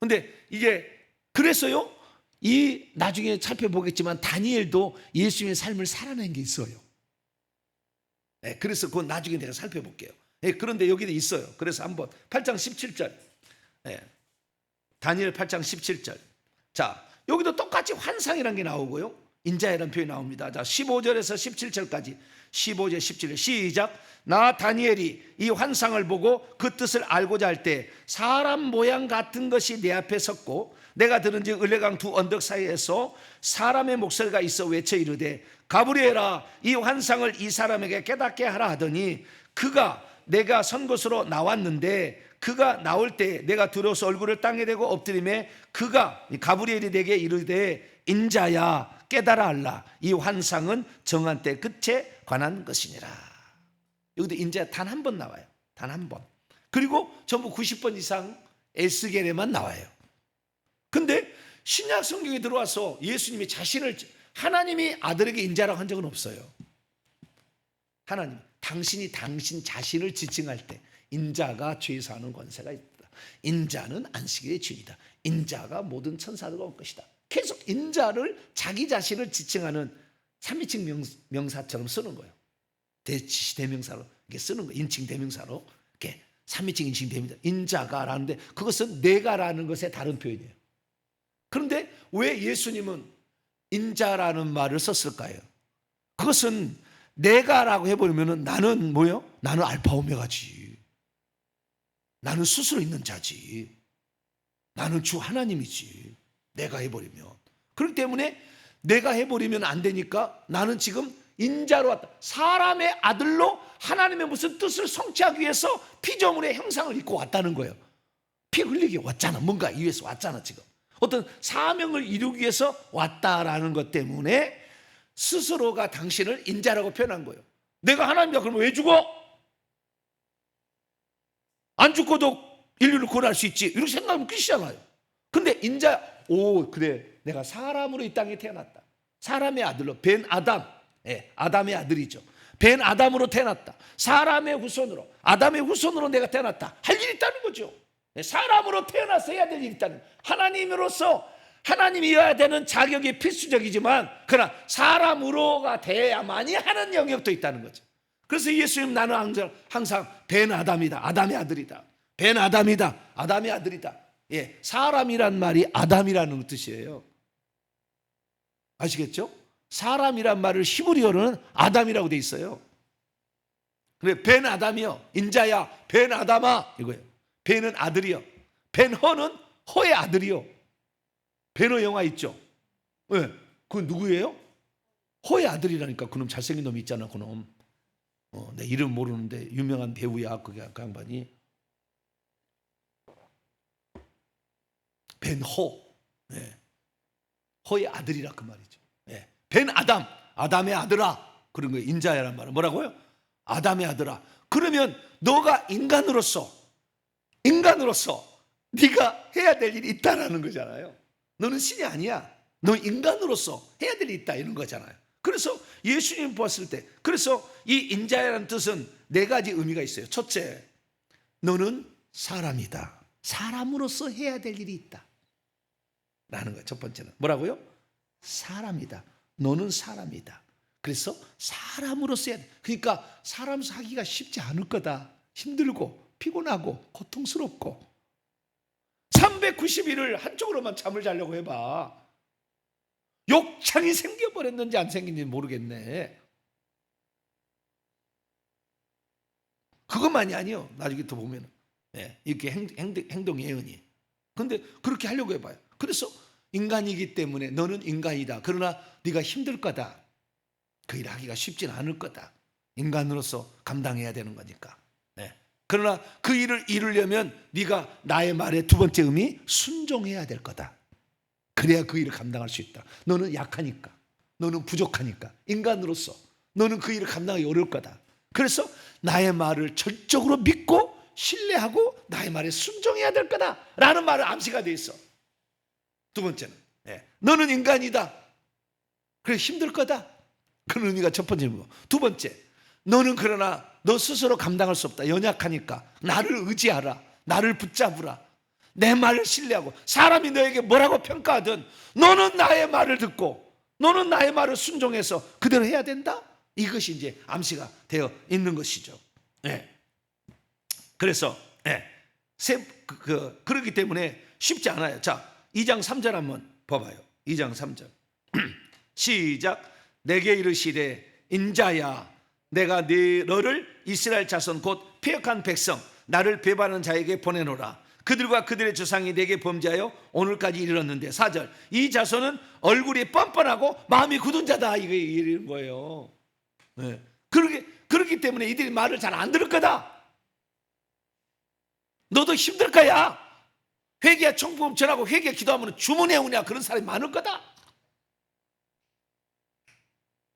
근데 이게 그래서요, 이 나중에 살펴보겠지만 다니엘도 예수님의 삶을 살아낸 게 있어요. 그래서 그건 나중에 내가 살펴볼게요. 그런데 여기도 있어요. 그래서 한번 8장 17절 다니엘 8장 17절. 자, 여기도 똑같이 환상이라는 게 나오고요, 인자이라는 표현이 나옵니다. 자, 15절에서 17절까지 15절 17절 시작. 나 다니엘이 이 환상을 보고 그 뜻을 알고자 할 때 사람 모양 같은 것이 내 앞에 섰고 내가 들은즉 을레강 두 언덕 사이에서 사람의 목소리가 있어 외쳐 이르되 가브리엘아 이 환상을 이 사람에게 깨닫게 하라 하더니 그가 내가 선 곳으로 나왔는데 그가 나올 때 내가 들어서 얼굴을 땅에 대고 엎드리매 그가 가브리엘이 내게 이르되 인자야 깨달아 알라 이 환상은 정한 때 끝에 관한 것이니라. 여기도 인자 단 한 번 나와요. 단 한 번. 그리고 전부 90번 이상 에스겔에만 나와요. 근데 신약 성경에 들어와서 예수님이 자신을 하나님이 아들에게 인자라고 한 적은 없어요. 하나님 당신이 당신 자신을 지칭할 때 인자가 죄 사하는 권세가 있다. 인자는 안식일의 주인이다. 인자가 모든 천사들과 올 것이다. 계속 인자를 자기 자신을 지칭하는 삼위칭 명사처럼 쓰는 거예요. 대명사로 이렇게 쓰는 거예요. 인칭 대명사로 이렇게 삼위칭 인칭 대명사 인자가라는데 그것은 내가라는 것의 다른 표현이에요. 그런데 왜 예수님은 인자라는 말을 썼을까요? 그것은 내가라고 해버리면 나는 뭐요? 나는 알파 오메가지. 나는 스스로 있는 자지. 나는 주 하나님이지. 내가 해버리면. 그렇기 때문에 내가 해버리면 안 되니까 나는 지금 인자로 왔다. 사람의 아들로 하나님의 무슨 뜻을 성취하기 위해서 피조물의 형상을 입고 왔다는 거예요. 피 흘리게 왔잖아. 뭔가 이 위해서 왔잖아 지금. 어떤 사명을 이루기 위해서 왔다라는 것 때문에 스스로가 당신을 인자라고 표현한 거예요. 내가 하나님이다 그러면 왜 죽어? 안 죽고도 인류를 구원할 수 있지 이렇게 생각하면 끝이잖아요. 근데 인자, 그래 내가 사람으로 이 땅에 태어났다. 사람의 아들로 벤 아담, 아담의 아들이죠. 벤 아담으로 태어났다. 사람의 후손으로, 아담의 후손으로 내가 태어났다. 할 일이 있다는 거죠. 사람으로 태어나서 해야 될 일이 있다는, 하나님으로서 하나님이어야 되는 자격이 필수적이지만 그러나 사람으로가 돼야만이 하는 영역도 있다는 거죠. 그래서 예수님, 나는 항상 벤 아담이다, 아담의 아들이다, 벤 아담이다, 아담의 아들이다. 예, 사람이란 말이 아담이라는 뜻이에요. 아시겠죠? 사람이란 말을 히브리어로는 아담이라고 돼 있어요. 그래, 벤 아담이요, 인자야 벤 아담아 이거예요. 벤은 아들이요, 벤 허는 허의 아들이요. 벤허 영화 있죠? 네, 그건 누구예요? 허의 아들이라니까. 그놈 잘생긴 놈 있잖아, 그놈. 내 이름 모르는데 유명한 배우야, 그 양반이. 벤허, 네. 허의 아들이라 그 말이죠. 네. 벤 아담, 아담의 아들아, 그런 거예요. 인자야란 말은 뭐라고요? 아담의 아들아. 그러면 너가 인간으로서 네가 해야 될 일이 있다라는 거잖아요. 너는 신이 아니야. 너 인간으로서 해야 될 일이 있다, 이런 거잖아요. 그래서 예수님 보았을 때, 그래서 이 인자야라는 뜻은 네 가지 의미가 있어요. 첫째, 너는 사람이다. 사람으로서 해야 될 일이 있다 라는 거예요. 첫 번째는 뭐라고요? 사람이다. 너는 사람이다. 그래서 사람으로서 해야 돼. 그러니까 사람 사기가 쉽지 않을 거다. 힘들고 피곤하고 고통스럽고. 390일을 한쪽으로만 잠을 자려고 해봐. 욕창이 생겨버렸는지 안 생긴지 모르겠네. 그것만이 아니요, 나중에 더 보면 이렇게 행동 예언이. 근데 그렇게 하려고 해봐요. 그래서 인간이기 때문에 너는 인간이다. 그러나 네가 힘들 거다. 그 일 하기가 쉽진 않을 거다. 인간으로서 감당해야 되는 거니까. 그러나 그 일을 이루려면 네가 나의 말의 두 번째 의미, 순종해야 될 거다. 그래야 그 일을 감당할 수 있다. 너는 약하니까, 너는 부족하니까, 인간으로서 너는 그 일을 감당하기 어려울 거다. 그래서 나의 말을 절적으로 믿고 신뢰하고 나의 말에 순종해야 될 거다 라는 말은 암시가 돼 있어. 두 번째는 너는 인간이다. 그래 힘들 거다. 그런 의미가 첫 번째고, 두 번째, 너는 그러나 너 스스로 감당할 수 없다. 연약하니까 나를 의지하라. 나를 붙잡으라. 내 말을 신뢰하고, 사람이 너에게 뭐라고 평가하든 너는 나의 말을 듣고 너는 나의 말을 순종해서 그대로 해야 된다. 이것이 이제 암시가 되어 있는 것이죠. 그래서 그렇기 때문에 쉽지 않아요. 자, 2장 3절 한번 봐봐요. 2장 3절 시작. 내게 이르시되 인자야, 내가 너를 이스라엘 자손 곧 패역한 백성, 나를 배반하는 자에게 보내노라. 그들과 그들의 조상이 내게 범죄하여 오늘까지 이르렀는데. 4절 이 자손은 얼굴이 뻔뻔하고 마음이 굳은 자다. 이거 이런 거예요. 그렇기 때문에 이들이 말을 잘 안 들을 거다. 너도 힘들 거야. 회개야 청부금 전하고 회개 기도하면 주문해 오냐, 그런 사람이 많을 거다.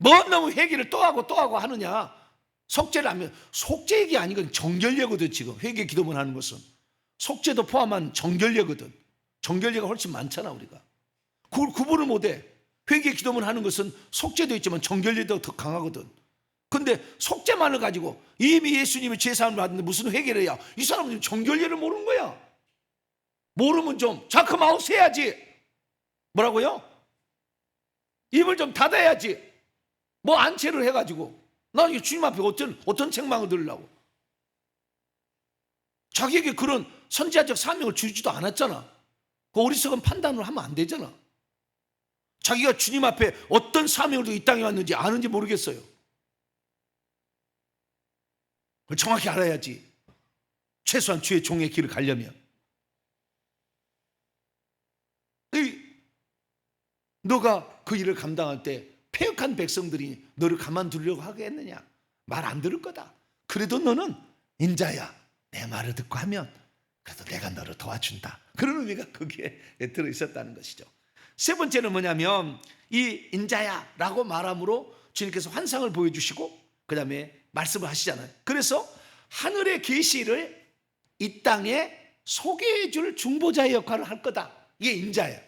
뭔 놈의 회개를 또 하고 하느냐. 속죄를 하면, 속죄 얘기 아니거든. 정결례거든. 지금 회개 기도만 하는 것은 속죄도 포함한 정결례거든. 정결례가 훨씬 많잖아. 우리가 그걸 구분을 못해. 회개 기도만 하는 것은 속죄도 있지만 정결례도 더 강하거든. 근데 속죄만을 가지고 이미 예수님이 죄사함을 받는데 무슨 회개를 해야, 이 사람은 정결례를 모르는 거야. 모르면 좀 자크마우스 해야지. 뭐라고요? 입을 좀 닫아야지. 뭐 안채를 해가지고 나 이게 주님 앞에 어떤 책망을 들으려고. 자기에게 그런 선지자적 사명을 주지도 않았잖아. 그 어리석은 판단을 하면 안 되잖아. 자기가 주님 앞에 어떤 사명으로 이 땅에 왔는지 아는지 모르겠어요. 그걸 정확히 알아야지. 최소한 주의 종의 길을 가려면. 너가 그 일을 감당할 때 패역한 백성들이 너를 가만두려고 하겠느냐? 말 안 들을 거다. 그래도 너는 인자야, 내 말을 듣고 하면 그래도 내가 너를 도와준다. 그런 의미가 거기에 들어있었다는 것이죠. 세 번째는 뭐냐면, 이 인자야 라고 말함으로 주님께서 환상을 보여주시고 그 다음에 말씀을 하시잖아요. 그래서 하늘의 계시를 이 땅에 소개해 줄 중보자의 역할을 할 거다. 이게 인자예요.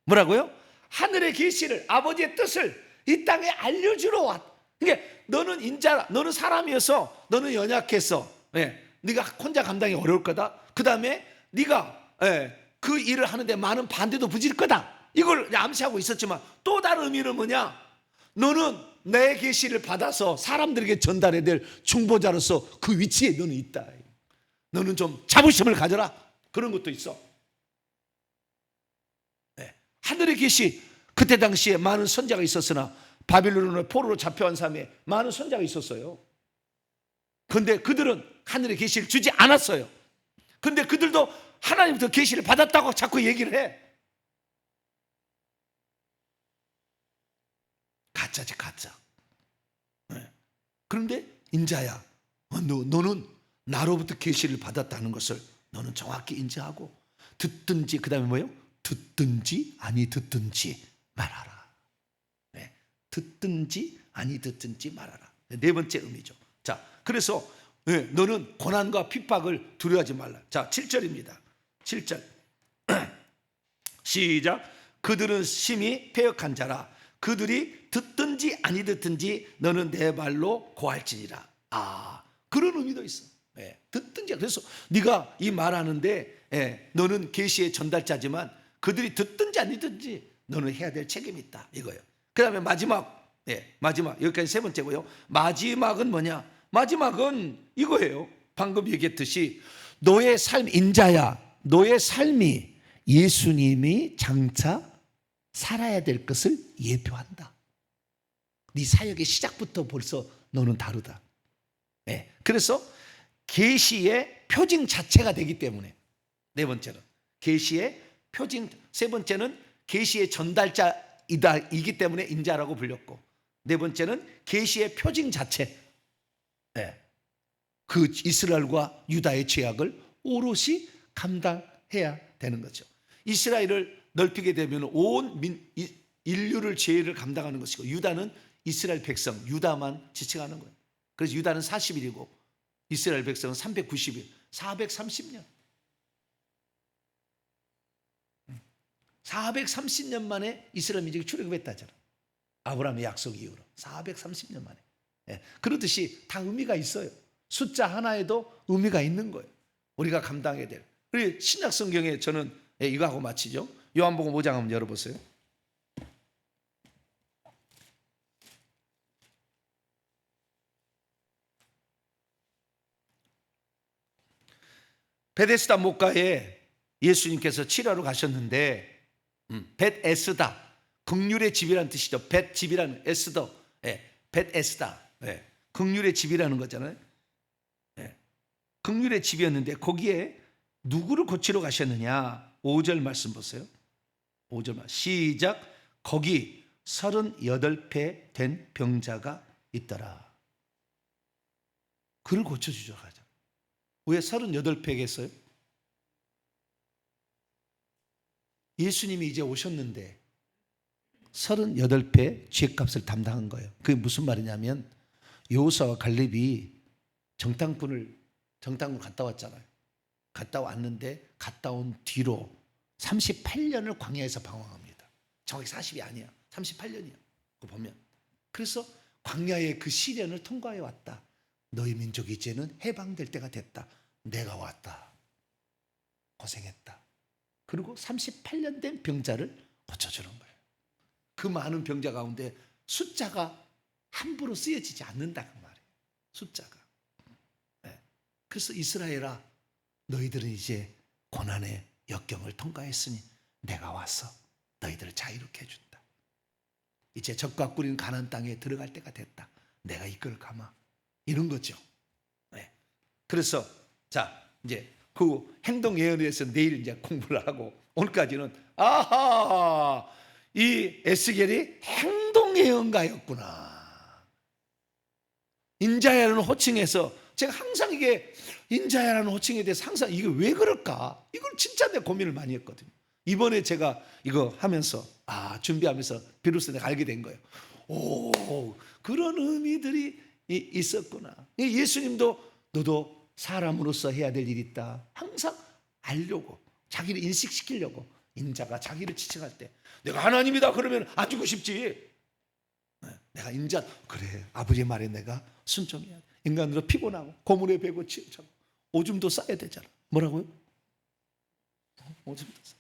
뭐라고요? 하늘의 계시를, 아버지의 뜻을 이 땅에 알려주러 왔. 그러니까 너는 인자라, 너는 사람이어서 너는 연약해서 네가 혼자 감당이 어려울 거다. 그 다음에 네가 그 일을 하는데 많은 반대도 부질 거다. 이걸 암시하고 있었지만 또 다른 의미는 뭐냐? 너는 내 계시를 받아서 사람들에게 전달해야 될 중보자로서 그 위치에 너는 있다. 너는 좀 자부심을 가져라. 그런 것도 있어. 하늘의 계시, 그때 당시에 많은 선자가 있었으나 바빌론의 포로로 잡혀간 사람에 많은 선자가 있었어요. 그런데 그들은 하늘의 계시를 주지 않았어요. 그런데 그들도 하나님부터 계시를 받았다고 자꾸 얘기를 해. 가짜지, 가짜. 그런데 인자야, 너는 나로부터 계시를 받았다는 것을 너는 정확히 인지하고 듣든지, 그 다음에 뭐예요? 듣든지 아니 듣든지 말하라. 듣든지 아니 듣든지 말하라. 네 번째 의미죠. 자, 그래서 너는 고난과 핍박을 두려워하지 말라. 자, 7절입니다. 7절 시작. 그들은 심히 패역한 자라. 그들이 듣든지 아니 듣든지 너는 내 발로 고할지니라. 그런 의미도 있어. 듣든지. 그래서 네가 이 말하는데 너는 계시의 전달자지만 그들이 듣든지 아니 듣든지 너는 해야 될 책임이 있다, 이거예요. 그 다음에 마지막, 마지막 여기까지 세 번째고요. 마지막은 뭐냐? 마지막은 이거예요. 방금 얘기했듯이 너의 삶, 인자야, 너의 삶이 예수님이 장차 살아야 될 것을 예표한다. 네 사역의 시작부터 벌써 너는 다르다. 그래서 계시의 표징 자체가 되기 때문에, 네 번째는 계시의 표징, 세 번째는 계시의 전달자이기 때문에 인자라고 불렸고, 네 번째는 계시의 표징 자체, 그 이스라엘과 유다의 죄악을 오롯이 감당해야 되는 거죠. 이스라엘을 넓히게 되면 온 인류를 죄를 감당하는 것이고, 유다는 이스라엘 백성, 유다만 지칭하는 거예요. 그래서 유다는 40일이고 이스라엘 백성은 390일, 430년. 430년 만에 이스라엘 민족이 출애굽했다잖아. 아브라함의 약속 이후로 430년 만에. 그렇듯이 다 의미가 있어요. 숫자 하나에도 의미가 있는 거예요. 우리가 감당해야 될. 우리 신약 성경에 저는 이거 하고 마치죠. 요한복음 5장 한번 열어보세요. 베데스다 목가에 예수님께서 치료하러 가셨는데, 벳에스다, 긍휼의 집이라는 뜻이죠. 벳집이라는 에스더, 벳에스다, 긍휼의 집이라는 거잖아요. 긍휼의 집이었는데 거기에 누구를 고치러 가셨느냐? 5절 말씀 보세요. 5절 말씀 시작. 거기 38배 된 병자가 있더라. 그를 고쳐주죠. 가자. 왜 38배겠어요? 예수님이 이제 오셨는데 38배 죄값을 담당한 거예요. 그게 무슨 말이냐면, 여호수아와 갈렙이 정탐꾼 갔다 왔잖아요. 갔다 왔는데 갔다 온 뒤로 38년을 광야에서 방황합니다. 정확히 40이 아니야. 38년이야. 그거 보면. 그래서 광야의 그 시련을 통과해 왔다. 너희 민족이 이제는 해방될 때가 됐다. 내가 왔다. 고생했다. 그리고 38년 된 병자를 고쳐주는 거예요. 그 많은 병자 가운데 숫자가 함부로 쓰여지지 않는다, 그 말이에요. 숫자가. 그래서 이스라엘아, 너희들은 이제 고난의 역경을 통과했으니 내가 와서 너희들을 자유롭게 해준다. 이제 적과 꿀인 가나안 땅에 들어갈 때가 됐다. 내가 이끌 감아. 이런 거죠. 그래서 자, 이제 그 행동 예언에 대해서 내일 이제 공부를 하고, 오늘까지는 아하, 이 에스겔이 행동 예언가였구나. 인자야라는 호칭에서 제가 항상 이게 인자야라는 호칭에 대해서 항상 이게 왜 그럴까? 이걸 진짜 내가 고민을 많이 했거든요. 이번에 제가 이거 하면서 준비하면서 비로소 내가 알게 된 거예요. 오, 그런 의미들이 있었구나. 예수님도 너도 사람으로서 해야 될 일이 있다. 항상 알려고, 자기를 인식시키려고. 인자가 자기를 지칭할 때 내가 하나님이다 그러면 안 주고 싶지. 내가 인자, 그래, 아버지의 말에 내가 순종해야 돼. 인간으로 피곤하고 고물에 배고 치우쳐 오줌도 싸야 되잖아. 뭐라고요? 오줌 싸.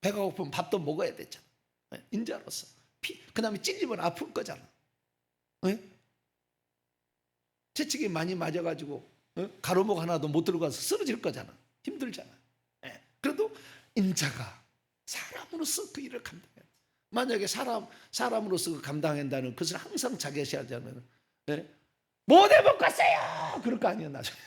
배가 고프면 밥도 먹어야 되잖아. 인자로서. 그 다음에 찔리면 아플 거잖아. 채찍이 많이 맞아가지고 가로목 하나도 못 들어가서 쓰러질 거잖아. 힘들잖아. 그래도 인자가 사람으로서 그 일을 감당해. 만약에 사람으로서 그 감당한다는 것을 항상 자기시 하자면 못 해먹겠어요 그럴 거 아니야 나중에.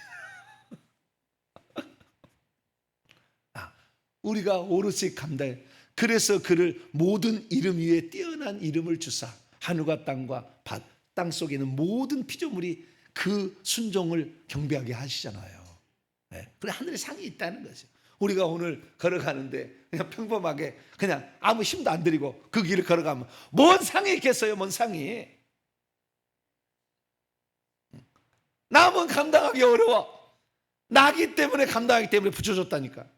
우리가 오롯이 감당해. 그래서 그를 모든 이름 위에 뛰어난 이름을 주사 하늘과 땅과 땅 속에 있는 모든 피조물이 그 순종을 경배하게 하시잖아요. 그래 하늘에 상이 있다는 거죠. 우리가 오늘 걸어가는데 그냥 평범하게 그냥 아무 힘도 안 들이고 그 길을 걸어가면 뭔 상이 있겠어요? 뭔 상이. 남은 감당하기 어려워. 나기 때문에 감당하기 때문에 붙여줬다니까.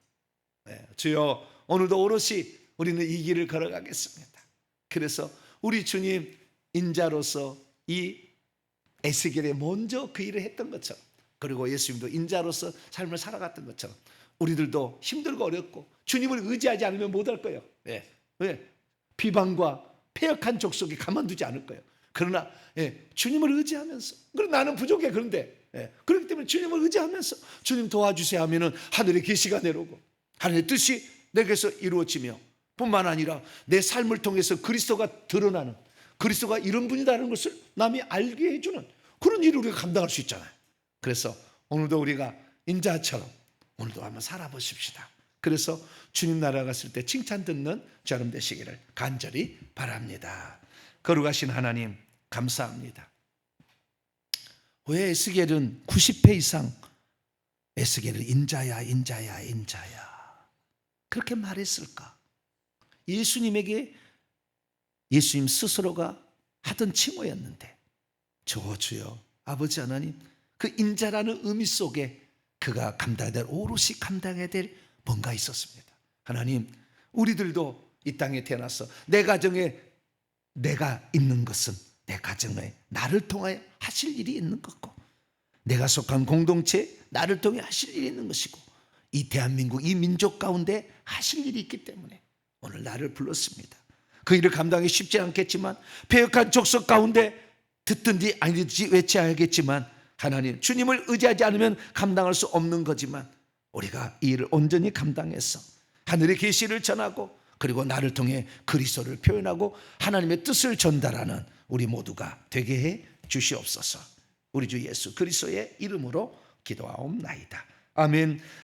주여 오늘도 오롯이 우리는 이 길을 걸어가겠습니다. 그래서 우리 주님 인자로서 이 에스겔에 먼저 그 일을 했던 것처럼, 그리고 예수님도 인자로서 삶을 살아갔던 것처럼 우리들도 힘들고 어렵고 주님을 의지하지 않으면 못할 거예요. 왜? 비방과 패역한 족속이 가만두지 않을 거예요. 그러나 주님을 의지하면서, 그럼 나는 부족해. 그런데 그렇기 때문에 주님을 의지하면서 주님 도와주세요 하면은 하늘의 계시가 내려오고 하늘의 뜻이 내게서 이루어지며, 뿐만 아니라 내 삶을 통해서 그리스도가 드러나는, 그리스도가 이런 분이라는 것을 남이 알게 해주는 그런 일을 우리가 감당할 수 있잖아요. 그래서 오늘도 우리가 인자처럼 오늘도 한번 살아보십시다. 그래서 주님 나라 갔을 때 칭찬 듣는 저럼 되시기를 간절히 바랍니다. 거룩하신 하나님 감사합니다. 왜 에스겔은 90회 이상 에스겔을 인자야 인자야 인자야 그렇게 말했을까? 예수님에게 예수님 스스로가 하던 칭호였는데 주여 아버지 하나님, 그 인자라는 의미 속에 그가 감당해야 될, 오롯이 감당해야 될 뭔가 있었습니다. 하나님, 우리들도 이 땅에 태어나서 내 가정에 내가 있는 것은 내 가정에 나를 통하여 하실 일이 있는 것고, 내가 속한 공동체 나를 통해 하실 일이 있는 것이고, 이 대한민국, 이 민족 가운데 하실 일이 있기 때문에 오늘 나를 불렀습니다. 그 일을 감당하기 쉽지 않겠지만, 패역한 족속 가운데 듣든지 아니든지 외쳐야겠지만, 하나님 주님을 의지하지 않으면 감당할 수 없는 거지만 우리가 이 일을 온전히 감당해서 하늘의 계시를 전하고, 그리고 나를 통해 그리스도를 표현하고 하나님의 뜻을 전달하는 우리 모두가 되게 해 주시옵소서. 우리 주 예수 그리스도의 이름으로 기도하옵나이다. 아멘.